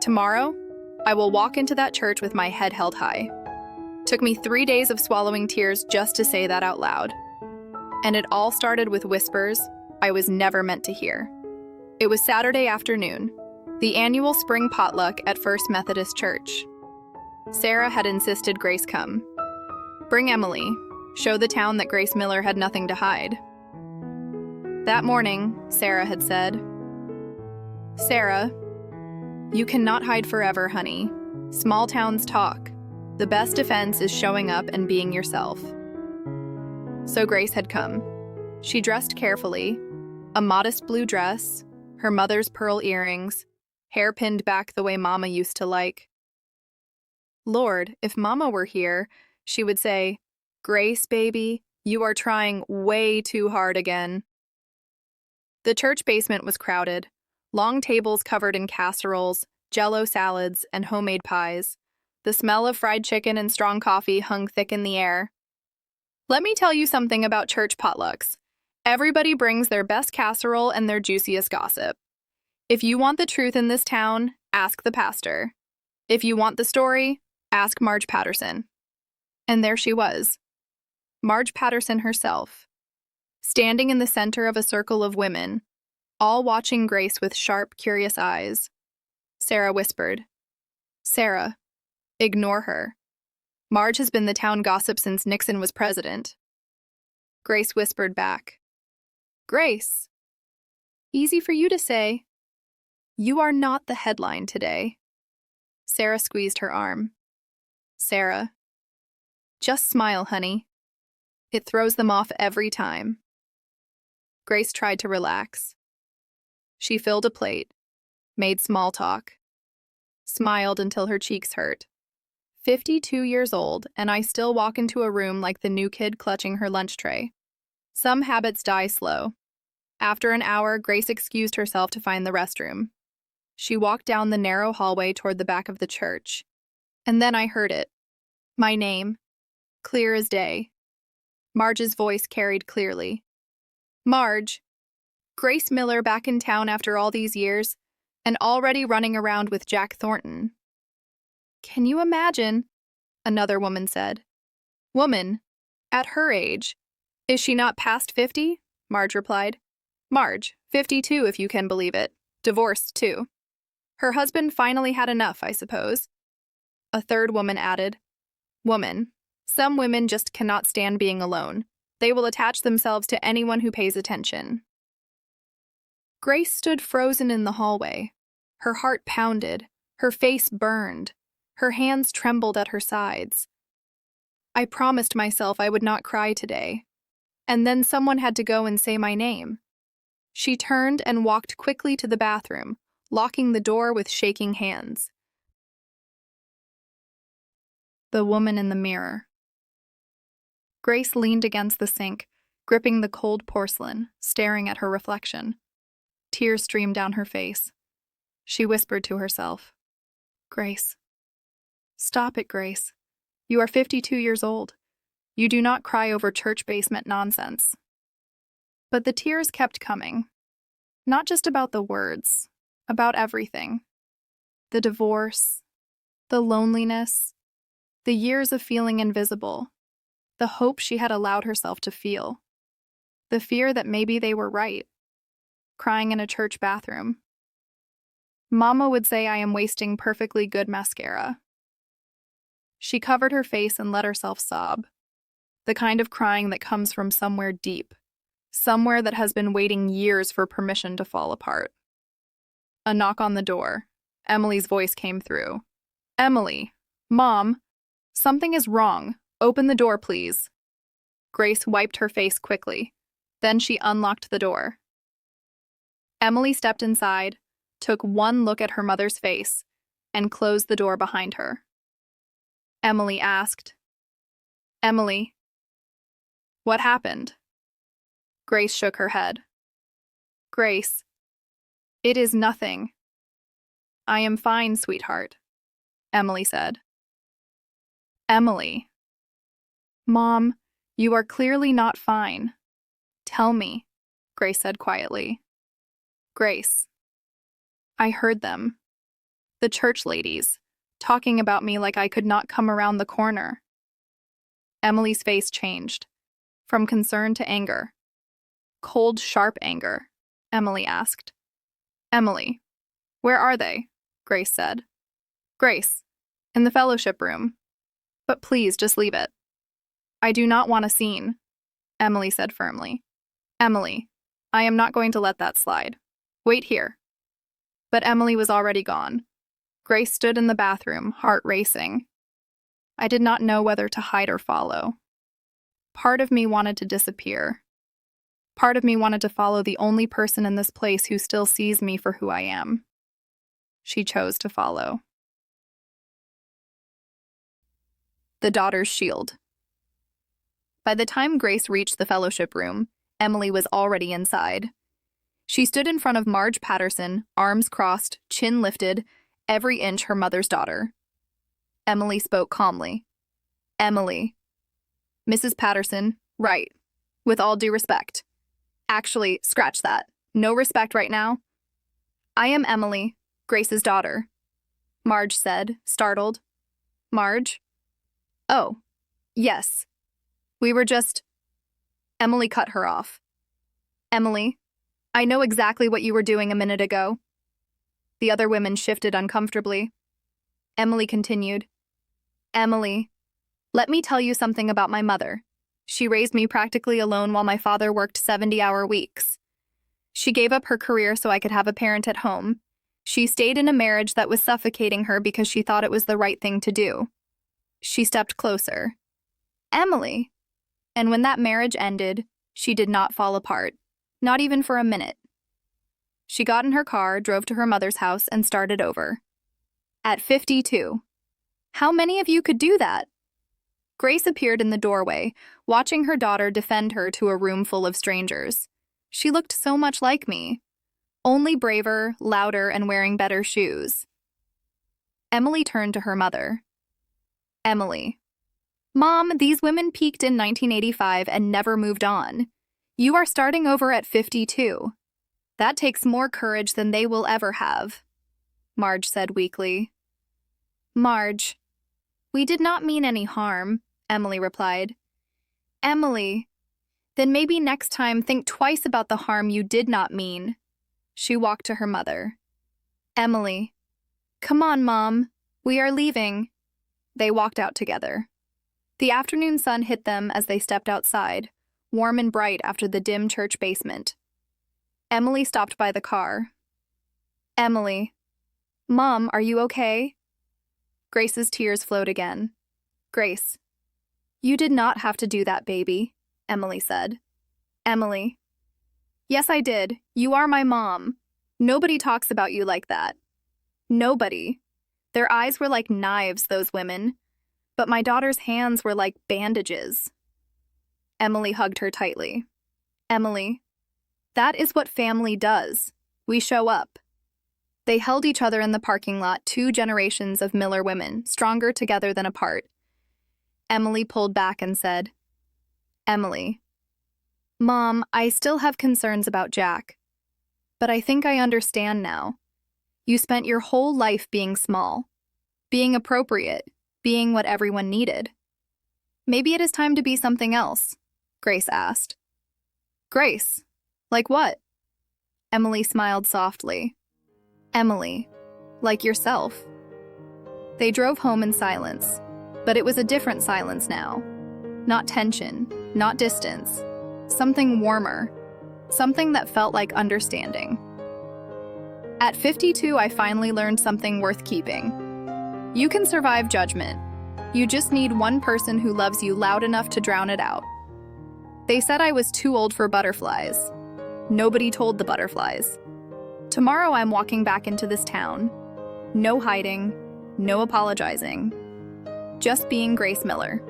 Tomorrow, I will walk into that church with my head held high. Took me 3 days of swallowing tears just to say that out loud. And it all started with whispers I was never meant to hear. It was Saturday afternoon, the annual spring potluck at First Methodist Church. Sarah had insisted Grace come. Bring Emily, show the town that Grace Miller had nothing to hide. That morning, Sarah had said, "Sarah, you cannot hide forever, honey. Small towns talk. The best defense is showing up and being yourself." So Grace had come. She dressed carefully, a modest blue dress, her mother's pearl earrings, hair pinned back the way Mama used to like. Lord, if Mama were here, she would say, "Grace, baby, you are trying way too hard again." The church basement was crowded, long tables covered in casseroles, Jell-O salads, and homemade pies. The smell of fried chicken and strong coffee hung thick in the air. Let me tell you something about church potlucks. Everybody brings their best casserole and their juiciest gossip. If you want the truth in this town, ask the pastor. If you want the story, ask Marge Patterson. And there she was, Marge Patterson herself, standing in the center of a circle of women, all watching Grace with sharp, curious eyes. Sarah whispered, "Sarah, ignore her. Marge has been the town gossip since Nixon was president." Grace whispered back, "Grace, easy for you to say. You are not the headline today." Sarah squeezed her arm. "Sarah, just smile, honey. It throws them off every time." Grace tried to relax. She filled a plate, made small talk, smiled until her cheeks hurt. 52 years old, and I still walk into a room like the new kid clutching her lunch tray. Some habits die slow. After an hour, Grace excused herself to find the restroom. She walked down the narrow hallway toward the back of the church. And then I heard it. My name. Clear as day. Marge's voice carried clearly. "Marge, Grace Miller back in town after all these years, and already running around with Jack Thornton." "Can you imagine?" another woman said. "Woman, at her age. Is she not past 50? Marge replied. "Marge, 52 if you can believe it. Divorced, too. Her husband finally had enough, I suppose." A third woman added, "Woman, some women just cannot stand being alone. They will attach themselves to anyone who pays attention." Grace stood frozen in the hallway. Her heart pounded, her face burned, her hands trembled at her sides. I promised myself I would not cry today. And then someone had to go and say my name. She turned and walked quickly to the bathroom, locking the door with shaking hands. The woman in the mirror. Grace leaned against the sink, gripping the cold porcelain, staring at her reflection. Tears streamed down her face. She whispered to herself, "Grace. Stop it, Grace. You are 52 years old. You do not cry over church basement nonsense." But the tears kept coming. Not just about the words, about everything. The divorce, the loneliness, the years of feeling invisible, the hope she had allowed herself to feel, the fear that maybe they were right, crying in a church bathroom. Mama would say I am wasting perfectly good mascara. She covered her face and let herself sob, the kind of crying that comes from somewhere deep, somewhere that has been waiting years for permission to fall apart. A knock on the door. Emily's voice came through. "Emily, Mom, something is wrong. Open the door, please." Grace wiped her face quickly. Then she unlocked the door. Emily stepped inside, took one look at her mother's face, and closed the door behind her. Emily asked, "Emily, what happened?" Grace shook her head. "Grace, it is nothing." "I am fine, sweetheart," Emily said. "Emily." "Mom, you are clearly not fine. Tell me," Grace said quietly. "Grace, I heard them. The church ladies, talking about me like I could not come around the corner. Emily's face changed, from concern to anger. Cold, sharp anger, Emily asked. Emily, where are they? Grace said. Grace, in the fellowship room. But please, just leave it. I do not want a scene, Emily said firmly. Emily, I am not going to let that slide. Wait here. But Emily was already gone. Grace stood in the bathroom, heart racing. I did not know whether to hide or follow. Part of me wanted to disappear. Part of me wanted to follow the only person in this place who still sees me for who I am. She chose to follow. The Daughter's Shield. By the time Grace reached the fellowship room, Emily was already inside. She stood in front of Marge Patterson, arms crossed, chin lifted, every inch her mother's daughter. Emily spoke calmly. Emily. Mrs. Patterson, right. With all due respect. Actually, scratch that. No respect right now. I am Emily, Grace's daughter, Marge said, startled. Marge? Oh, yes. We were just... Emily cut her off. Emily, I know exactly what you were doing a minute ago. The other women shifted uncomfortably. Emily continued. Emily, let me tell you something about my mother. She raised me practically alone while my father worked 70-hour weeks. She gave up her career so I could have a parent at home. She stayed in a marriage that was suffocating her because she thought it was the right thing to do. She stepped closer. Emily. And when that marriage ended, she did not fall apart, not even for a minute. She got in her car, drove to her mother's house, and started over. At 52. How many of you could do that? Grace appeared in the doorway, watching her daughter defend her to a room full of strangers. She looked so much like me, only braver, louder, and wearing better shoes. Emily turned to her mother. Emily. Mom, these women peaked in 1985 and never moved on. You are starting over at 52. That takes more courage than they will ever have, Marge said weakly. Marge. We did not mean any harm, Emily replied. Emily. Then maybe next time think twice about the harm you did not mean. She walked to her mother. Emily. Come on, Mom. We are leaving. They walked out together. The afternoon sun hit them as they stepped outside, warm and bright after the dim church basement. Emily stopped by the car. Emily. Mom, are you okay? Grace's tears flowed again. Grace. You did not have to do that, baby, Emily said. Emily. Yes, I did. You are my mom. Nobody talks about you like that. Nobody. Their eyes were like knives, those women. But my daughter's hands were like bandages. Emily hugged her tightly. Emily. That is what family does. We show up. They held each other in the parking lot, two generations of Miller women, stronger together than apart. Emily pulled back and said, Emily. Mom, I still have concerns about Jack. But I think I understand now. You spent your whole life being small, being appropriate, being what everyone needed. Maybe it is time to be something else, Grace asked. Grace? Like what? Emily smiled softly. Emily, like yourself. They drove home in silence, but it was a different silence now. Not tension, not distance. Something warmer. Something that felt like understanding. At 52, I finally learned something worth keeping. You can survive judgment. You just need one person who loves you loud enough to drown it out. They said I was too old for butterflies. Nobody told the butterflies. Tomorrow I'm walking back into this town. No hiding, no apologizing. Just being Grace Miller.